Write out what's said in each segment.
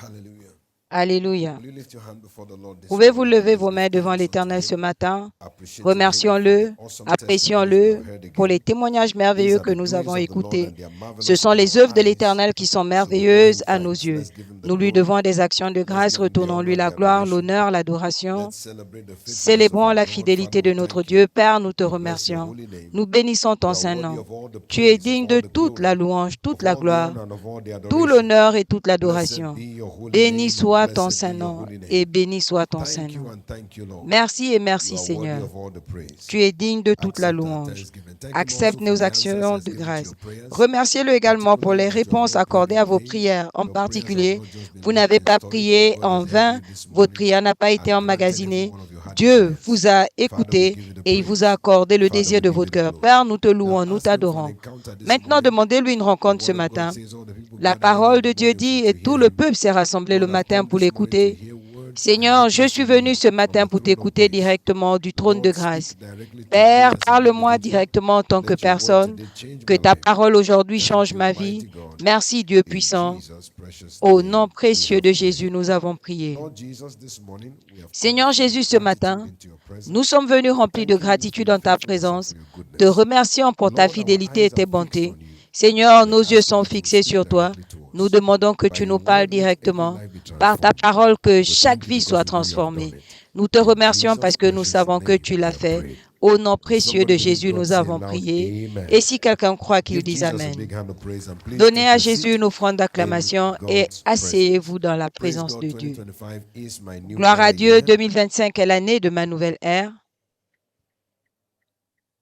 Hallelujah. Alléluia. Will you lift your hand before the Lord this Pouvez-vous morning? lever Let's vos give mains devant thanks unto l'Éternel ce Him. matin? Appreciating Him for Remercions-le, the awesome testimonies we apprécions-le have heard pour les again. témoignages These merveilleux are que the nous doings avons of the Lord écoutés. and they are Ce marvelous sont in les our œuvres de eyes. l'Éternel qui sont So we owe Him merveilleuses à nos thanks. yeux. Let's give Him the Nous lui glory. devons des actions de Let's grâce. give Him the Retournons-lui honor, la the gloire, adoration. l'honneur, l'adoration. Let's celebrate the faithfulness of Célébrons our la God. fidélité Father, de we notre thank Dieu. you. Père, nous te We bless your remercions. holy name. Nous bénissons You ton are saint worthy nom. of all the Tu es praise, of digne all de the toute la glory, louange, toute of la all the gloire, honor and of all the tout adoration. l'honneur et toute Blessed l'adoration. be your holy Béni name and soit ton blessed saint be your nom holy et name. béni soit ton saint Thank you nom. and thank you, Lord. Merci et You merci are worthy Seigneur. of all the praise. Tu es digne de toute la Accept our louange. thanksgiving. Thank Him also Accepte for nos the answers He actions has de given to grâce. your prayers, Remerciez-le également pour les particularly that you have réponses not prayed accordées in à vos vain. prières. En Your prayers have particulier, not just been vous locked n'avez in pas storage, but prié God en has heard vain. you this Votre morning prière n'a pas été and granted every emmagasinée. one of your heart Dieu desires. vous a Father, we écouté give you the et il vous a praise. accordé le Father, désir we de give you votre the cœur. glory. Père, nous te Now louons, nous ask Him for an t'adorons. encounter this Maintenant, morning. demandez-lui une The rencontre ce word of God matin. says all the people La gathered early parole in de the Dieu morning dit, to et hear tout le Him. peuple s'est rassemblé le Lord, I've matin come pour this morning to l'écouter. hear words Seigneur, je directly suis from venu you, ce from matin the pour throne of t'écouter grace. directement du trône de Lord, grâce. speak directly to me Père, as an parle-moi individual. directement en tant que Let your word personne. today change Que my ta life. parole aujourd'hui Thank change you, ma mighty vie. God. Merci Dieu In puissant. Jesus' precious Au name, nom we précieux have de prayed. Jésus, nous avons prié. Lord Jesus, this morning we have come Seigneur full Jésus, of ce gratitude matin, into your nous presence, sommes venus remplis de thanking you for gratitude your en ta faithfulness and présence, for your te goodness. remerciant pour ta Lord, our fidélité et eyes are tes fixed bontés. on you, Seigneur, and I nos yeux ask you sont that you will fixés speak sur toi. directly to Nous us. demandons que By tu your nous parles word, let every directement. life be Par ta transformed. parole, que We chaque thank you vie because soit we know you have done transformée. it. Nous te In remercions Jesus' parce que nous precious savons que name, tu we l'as have fait. prayed. Au nom If précieux de somebody believe Jésus, God, nous say avons loud, prié. Amen. Et si quelqu'un croit qu'il Give dise Jesus a big Amen. hand of praise and please Donnez take à your Jésus seat une offrande in d'acclamation et God's presence. asseyez-vous dans la Praise présence God, de Dieu. 2025 is my new Gloire era à Dieu, year. 2025 est l'année de ma nouvelle ère.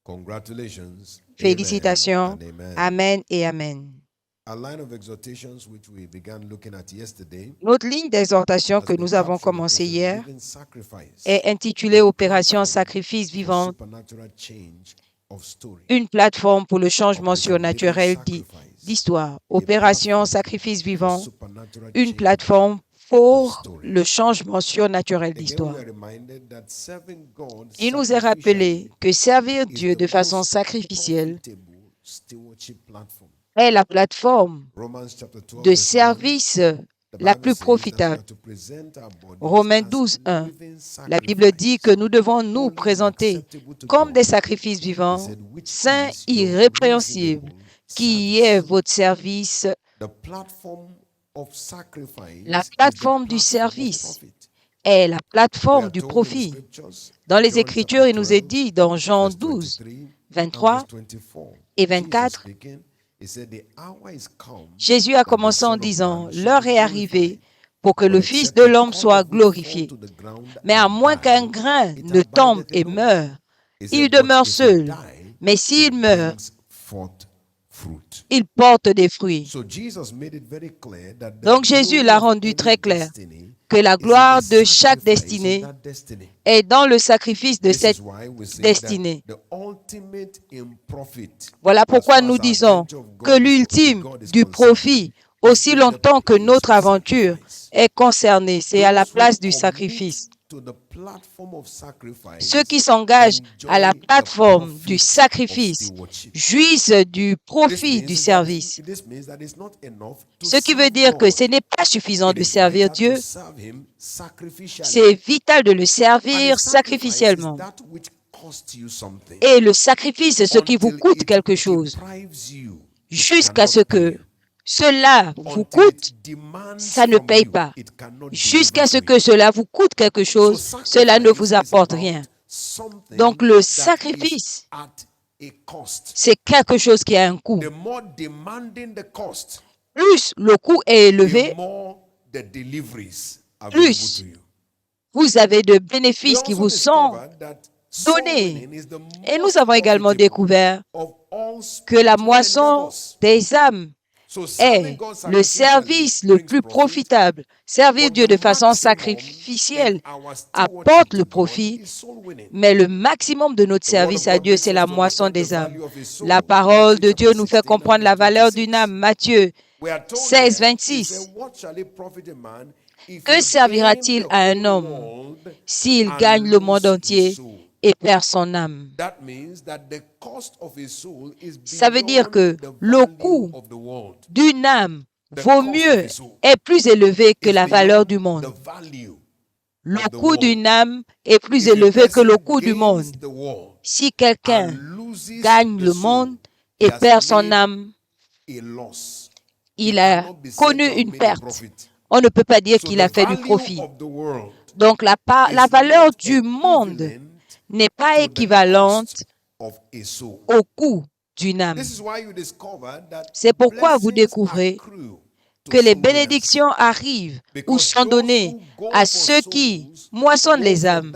Congratulations. Amen Félicitations. and amen. Amen et Amen. A line of exhortations which we began looking at yesterday Notre ligne d'exhortation has que been nous avons captioned commencée as a hier living sacrifice, est intitulée a Opération platform Sacrifice for vivant, supernatural change of story. une plateforme pour le changement Operation Living surnaturel Sacrifice, d'histoire. a Opération platform Sacrifice for vivant, supernatural une change plateforme of pour story. le changement surnaturel Again, we d'histoire. are reminded that serving God Il nous est rappelé sacrificially que servir is Dieu the de façon most sacrificielle profitable stewardship platform. est la plateforme Romans chapter 12 de verse 1, service the la Bible plus says that we profitable. are to present our bodies Romains as 12, 1. living La Bible dit que sacrifice, nous devons nous holy and présenter acceptable to comme des God. sacrifices He vivants, said, which saints, is your irrépréhensibles, reasonable qui est service. votre service. The platform of sacrifice La is the plateforme du platform of service profit. est la We plateforme are du told in the profit. scriptures, Dans les John Écritures, chapter il nous est 12, dit dans Jean verse 12, 23 and 23 verse 24. et Jesus 24, speaking, he said, the hour is come Jésus a that the commencé en Son of disant, Man should l'heure be est arrivée glorified. pour que But le Fils except de a l'homme corn soit of wheat fall glorifié. to the ground Mais à and moins qu'un die, grain it ne tombe abideth et alone. meure, He il said, but demeure if it seul. die, Mais s'il it meurt, brings forth fruit. il porte des fruits. So Jesus made it very clear that the Donc Jésus glory l'a of rendu any très clair destiny que la is in the gloire de chaque sacrifice of destinée that destiny. est dans le sacrifice de This cette is why we say that destinée. the ultimate in profit, Voilà as pourquoi far nous as our disons venture of que God with l'ultime God is du concerned, profit, is aussi in the longtemps que place notre of aventure sacrifice. est concernée, c'est à la Those who place du commit sacrifice. to the platform of Ceux sacrifice qui s'engagent à la enjoy the plateforme du profit of sacrifice stewardship. jouissent du profit du service. This means that it's not enough to Ce qui veut serve dire que God. ce n'est pas suffisant It de is servir vital to Dieu, serve Him sacrificially. c'est vital de le And a servir sacrifice is sacrificiellement. that which costs you something Et le sacrifice, c'est ce qui vous until coûte it quelque chose, deprives you. It jusqu'à ce cannot pay que you. cela vous Until coûte, it demands ça ne from paye you, pas. it cannot Jusqu'à deliver ce for que you. cela vous coûte quelque So chose, cela ne sacrifice vous is apporte about rien. something Donc le that is sacrifice, at a cost. c'est quelque chose qui a un coût. The more demanding the cost, Plus le coût est the élevé, more the deliveries available plus to you. vous avez de We bénéfices qui also vous sont discovered that soul donnés. winning is the Et nous most avons également profitable découvert of all que la spiritual moisson endeavors. des âmes So serving est God le sacrificially service le brings plus profit, profitable. Servir but Dieu the de façon maximum sacrificielle in our apporte stewardship le to God profit, is soul winning. mais le maximum de notre The word service of à God Dieu, makes c'est us la to moisson understand the des âmes. value of a soul. La parole Matthew de Dieu chapter nous fait 16 and comprendre la verse valeur d'une 26. âme. Matthieu We are told 16, there, it said, 26. what shall it profit a man if Que he gain servira-t-il the à un whole homme world s'il and gagne le monde lose his entier soul? et perd son âme? That means that the cost of a soul is Ça veut dire beyond que the le value coût of the world. d'une âme vaut mieux, est plus élevé que la valeur du monde. Le coût d'une âme est plus élevé que le coût du monde. Si quelqu'un gagne le monde et perd son âme, il a connu une perte. On ne peut pas dire qu'il a fait du profit. Donc, la valeur du monde n'est pas équivalente au coût d'une âme. C'est pourquoi vous découvrez que les bénédictions arrivent ou sont données à ceux qui moissonnent les âmes.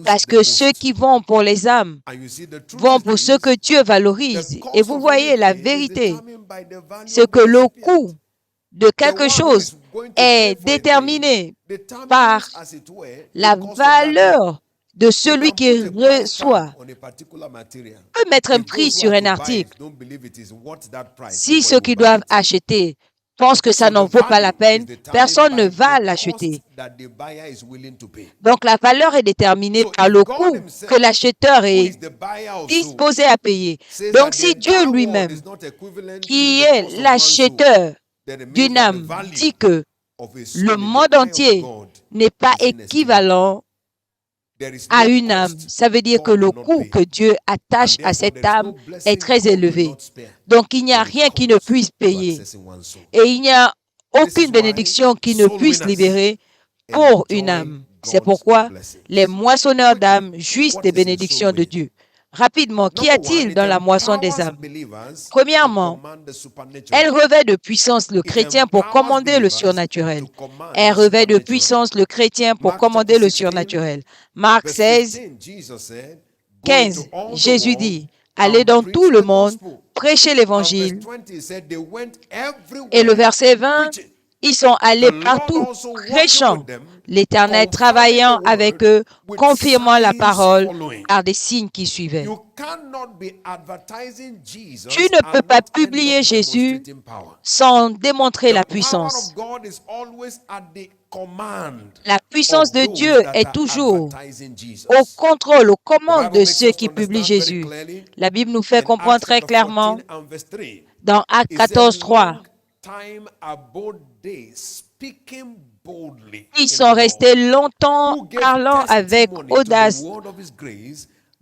Parce que ceux qui vont pour les âmes vont pour ce que Dieu valorise. Et vous voyez la vérité, c'est que le coût de quelque chose est déterminé par la valeur de celui qui reçoit. On peut mettre un prix sur un article. Si ceux qui doivent acheter pensent que ça n'en vaut pas la peine, personne ne va l'acheter. Donc la valeur est déterminée par le coût que l'acheteur est disposé à payer. Donc si Dieu lui-même, qui est l'acheteur d'une âme, dit que le monde entier n'est pas équivalent à une âme, ça veut dire que le coût que Dieu attache à cette âme est très élevé. Donc, il n'y a rien qui ne puisse payer. Et il n'y a aucune bénédiction qui ne puisse libérer pour une âme. C'est pourquoi les moissonneurs d'âmes jouissent des bénédictions de Dieu. Rapidement, qu'y a-t-il dans la moisson des âmes? Premièrement, elle revêt de puissance le chrétien pour commander le surnaturel. Elle revêt de puissance le chrétien pour commander le surnaturel. Marc 16, 15, Jésus dit, « Allez dans tout le monde, prêchez l'Évangile. » Et le verset 20, ils sont allés partout, prêchant, l'Éternel travaillant avec eux, confirmant la parole par des signes qui suivaient. Tu ne peux pas publier Jésus sans démontrer la puissance. La puissance de Dieu est toujours au contrôle, aux commandes de ceux qui publient Jésus. La Bible nous fait comprendre très clairement dans Actes 14, 3. Ils sont restés longtemps parlant avec audace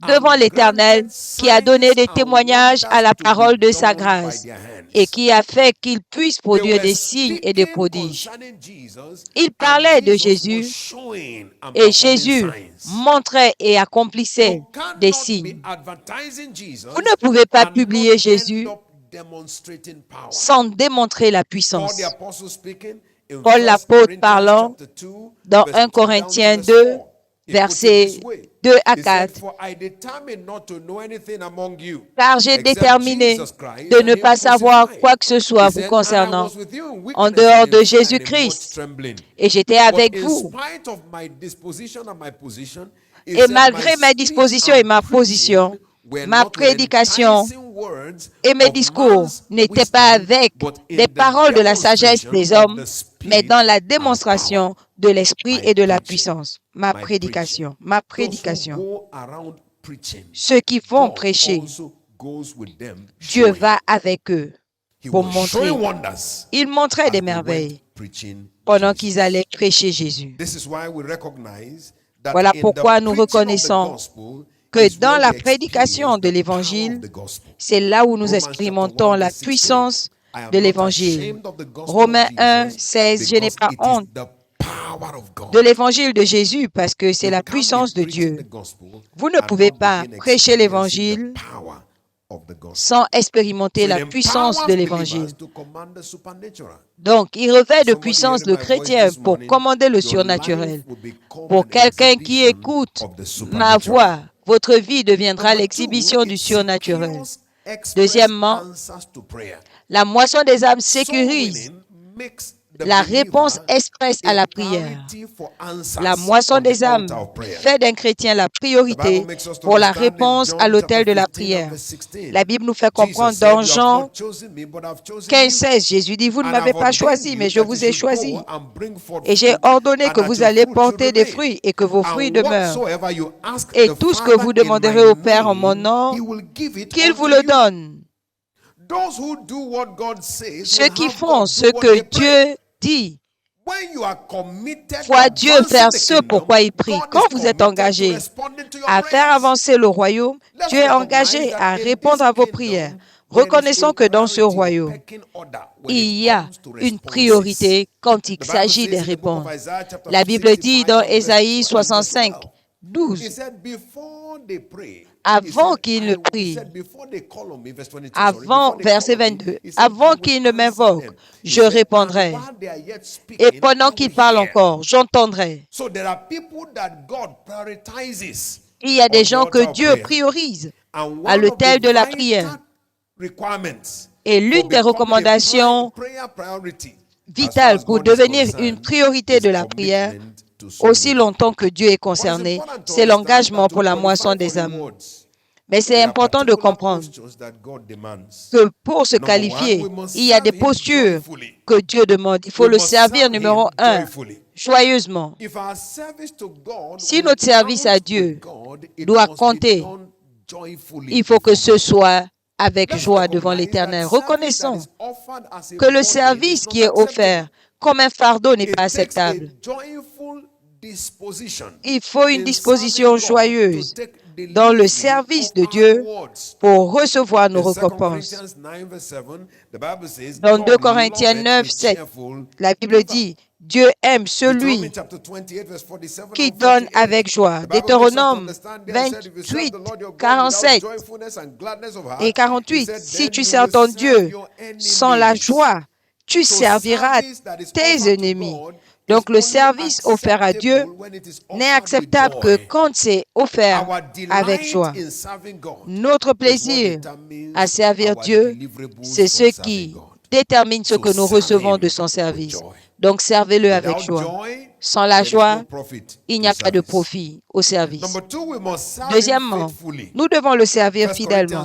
devant l'Éternel qui a donné des témoignages à la parole de sa grâce et qui a fait qu'ils puissent produire des signes et des prodiges. Ils parlaient de Jésus et Jésus montrait et accomplissait des signes. Vous ne pouvez pas publier Jésus sans démontrer la puissance. Paul l'apôtre parlant dans 1 Corinthiens 2, versets 2 à 4. Car j'ai déterminé de ne pas savoir quoi que ce soit vous concernant en dehors de Jésus-Christ. Et j'étais avec vous. Et malgré ma disposition et ma position, ma prédication et mes discours n'étaient pas avec des paroles de la sagesse des hommes, mais dans la démonstration de l'esprit et de la puissance. Ma prédication. Ceux qui vont prêcher, Dieu va avec eux pour montrer. Ils montraient des merveilles pendant qu'ils allaient prêcher Jésus. Voilà pourquoi nous reconnaissons que dans la prédication de l'Évangile, c'est là où nous expérimentons la puissance de l'Évangile. Romains 1, 16, je n'ai pas honte de l'Évangile de Jésus parce que c'est la puissance de Dieu. Vous ne pouvez pas prêcher l'Évangile sans expérimenter la puissance de l'Évangile. Donc, il revêt de puissance le chrétien pour commander le surnaturel. Pour quelqu'un qui écoute ma voix, votre vie deviendra l'exhibition du surnaturel. Deuxièmement, la moisson des âmes sécurise la réponse expresse à la prière. La moisson des âmes fait d'un chrétien la priorité pour la réponse à l'autel de la prière. La Bible nous fait comprendre dans Jean 15, 16, Jésus dit, vous ne m'avez pas choisi, mais je vous ai choisi. Et j'ai ordonné que vous allez porter des fruits et que vos fruits demeurent. Et tout ce que vous demanderez au Père en mon nom, qu'il vous le donne. Ceux qui font ce que Dieu dit voient Dieu faire ce pourquoi il prie. Quand vous êtes engagé à faire avancer le royaume, Dieu est engagé à répondre à vos prières. Reconnaissons que dans ce royaume, il y a une priorité quand il s'agit de répondre. La Bible dit dans Ésaïe 65, 12, avant qu'ils ne prient, verset 22, avant qu'ils ne m'invoquent, je répondrai. Et pendant qu'ils parlent encore, j'entendrai. Il y a des gens que Dieu priorise à l'autel de la prière. Et l'une des recommandations vitales pour devenir une priorité de la prière, aussi longtemps que Dieu est concerné, c'est l'engagement pour la moisson des âmes. Mais c'est important de comprendre que pour se qualifier, il y a des postures que Dieu demande. Il faut le servir, numéro 1, joyeusement. Si notre service à Dieu doit compter, il faut que ce soit avec joie devant l'Éternel. Reconnaissons que le service qui est offert comme un fardeau n'est pas acceptable. Il faut une disposition joyeuse dans le service de Dieu pour recevoir nos récompenses. Dans 2 Corinthiens 9, 7, la Bible dit, Dieu aime celui qui donne avec joie. Deutéronome 28, 47 et 48. Si tu sers ton Dieu sans la joie, tu serviras tes ennemis. Donc, le service offert à Dieu n'est acceptable que quand c'est offert avec joie. Notre plaisir à servir Dieu, c'est ce qui détermine ce que nous recevons de son service. Donc, servez-le avec joie. Sans la joie, il n'y a pas de profit au service. Deuxièmement, nous devons le servir fidèlement.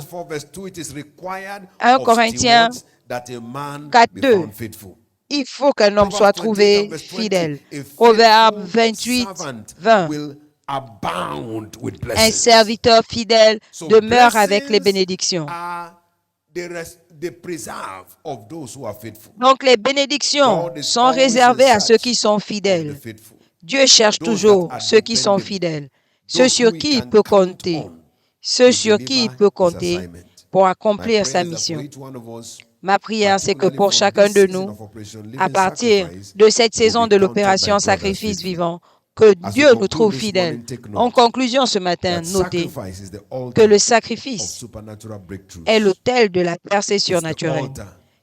1 Corinthiens 4, 2. Il faut qu'un homme soit trouvé fidèle. Proverbe 28, 20. Un serviteur fidèle demeure avec les bénédictions. Donc les bénédictions sont réservées à ceux qui sont fidèles. Dieu cherche toujours ceux qui sont fidèles, ceux sur qui il peut compter, ceux sur qui il peut compter pour accomplir sa mission. Ma prière, c'est que pour chacun de nous, à partir de cette saison de l'opération Sacrifice vivant, que Dieu nous trouve fidèles. En conclusion ce matin, notez que le sacrifice est l'autel de la percée surnaturelle.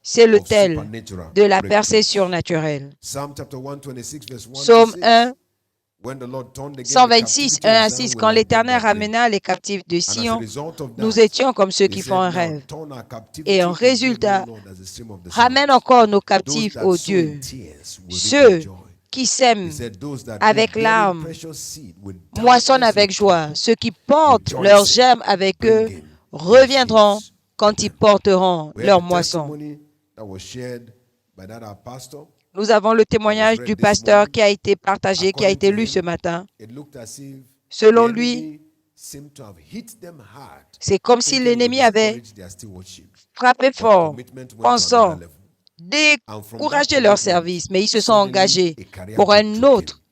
C'est l'autel de la percée surnaturelle. Psaume 1, 126, 1 à 6. Quand l'Éternel ramena les captifs de Sion, nous étions comme ceux qui font un rêve. Et en résultat, ramène encore nos captifs au Dieu. Ceux qui sèment avec larmes moissonnent avec joie. Ceux qui portent leurs gemmes avec eux reviendront quand ils porteront leur moisson. Nous avons le témoignage du pasteur qui a été partagé, qui a été lu ce matin. Selon lui, c'est comme si l'ennemi avait frappé fort, pensant décourager leur service, mais ils se sont engagés pour un autre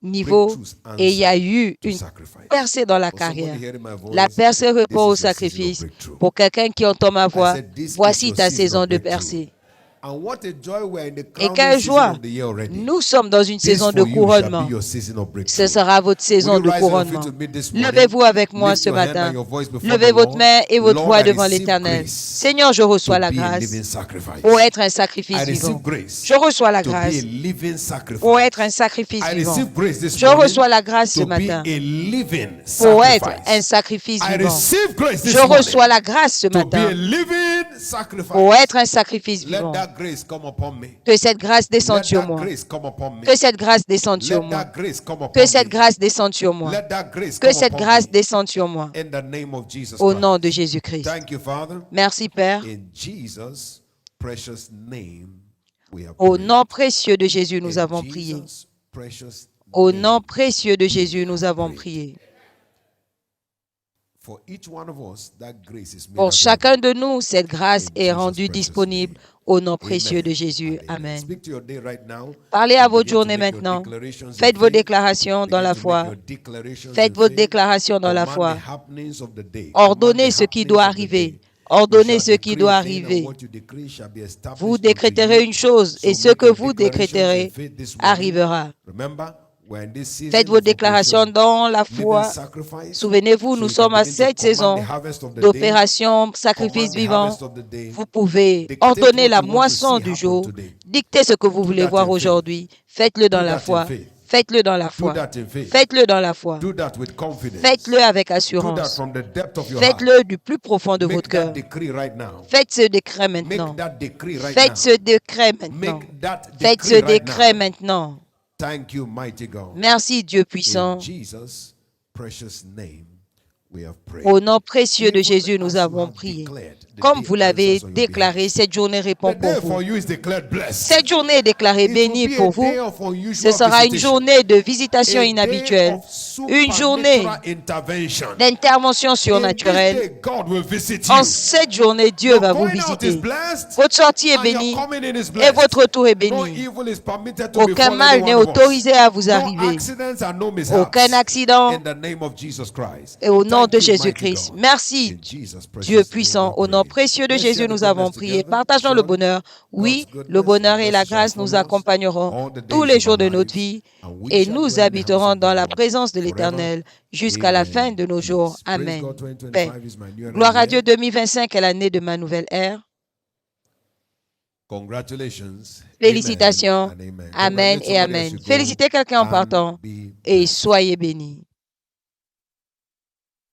niveau et il y a eu une percée dans la carrière. La percée répond au sacrifice. Pour quelqu'un qui entend ma voix, voici ta saison de percée. Et quelle joie! Nous sommes dans une saison de couronnement. Ce sera votre saison de couronnement. Levez-vous avec moi ce matin. Levez votre main et votre voix devant l'Éternel. Seigneur, je reçois la grâce pour être un sacrifice vivant. Je reçois la grâce pour être un sacrifice vivant. Je reçois la grâce ce matin pour être un sacrifice vivant. Je reçois la grâce ce matin pour être un sacrifice vivant. Que cette grâce descende sur moi. Que cette grâce descende sur moi. Que cette grâce descende sur moi. Que cette grâce descende sur moi. Au nom de Jésus-Christ. Merci, Père. Au nom précieux de Jésus, nous avons prié. Au nom précieux de Jésus, nous avons prié. For each one of us, that grace is made Pour available. chacun de nous, cette grâce In est Jesus' rendue precious disponible name. au nom Amen précieux de Jésus. and amen. Amen. Speak to your day right now. Parlez à And votre begin to journée make your maintenant. declarations in Faites vos faith. déclarations dans Begin la to make foi. your declarations Faites in vos faith. déclarations dans la Command foi. the happenings of the day. Ordonnez Command the ce qui happenings doit of the arriver. day. Ordonnez You ce shall qui decree doit a thing, and arriver. what you decree shall be established Vous unto décréterez you. une chose et So ce make que your vous declarations in décréterez faith this morning. arrivera. Remember, we're in this season Faites vos of déclarations Operation dans la Living foi. Sacrifice. Souvenez-vous, So nous you can sommes à begin to cette command the saison harvest of the day. d'opération sacrifice Command the vivant. harvest of the day. Vous pouvez Dictate ordonner what la you want to see moisson du happen jour. today. Dictez ce que vous Do voulez that voir in faith. aujourd'hui. Faites-le dans Do la that in foi. faith. Faites-le dans la Do foi. that in faith. Faites-le dans la foi. Do that with confidence. Faites-le avec Do that assurance. from the depth of your heart. Faites-le du plus profond de Make votre that cœur. decree right now. Faites ce décret maintenant. Make that decree right Faites now. ce décret maintenant. Make that Faites ce decree right décret now. maintenant. Thank you, mighty God. Merci Dieu In puissant. Jesus' precious name, we have prayed. Au nom précieux de Even Jésus, nous as you avons have prié. declared, the Comme day vous l'avez answers on your déclaré, behalf. cette journée répond The pour day vous. for you is declared blessed. Cette journée est déclarée It will bénie be pour a vous. day of Ce unusual sera une visitation. journée de visitation A inhabituelle, day une of journée supernatural intervention. d'intervention In this surnaturelle. day, God will visit En you. cette journée, Dieu Your va vous going out is visiter. blessed, Votre sortie est and your bénie coming in is et blessed. votre retour est No béni. evil is permitted to Aucun befall mal n'est any one of us. autorisé à vous No arriver. accidents and no mishaps. Aucun accident In the name of Jesus Christ. et au nom Thank de you, mighty Jésus-Christ. God. Merci, In Jesus' precious Dieu name puissant. we Au nom pray. précieux de Let's Jésus, share the nous avons goodness prié. together. Partageons le Surely, bonheur. Oui, God's goodness le bonheur and et la mercy shall grâce nous follow us accompagneront all the tous days les of jours our de notre lives, vie and we et shall nous dwell in the house habiterons of the dans la Lord présence de forever. l'Éternel jusqu'à la fin de nos Amen. jours. Peace. Praise Amen. God, Paix. 2025 is my new Gloire à year. Dieu, 2025 est l'année de ma nouvelle ère. Congratulations. Félicitations. Amen and amen. Amen Congratulate et somebody as amen. you go Félicitez quelqu'un en and partant be et blessed. soyez bénis.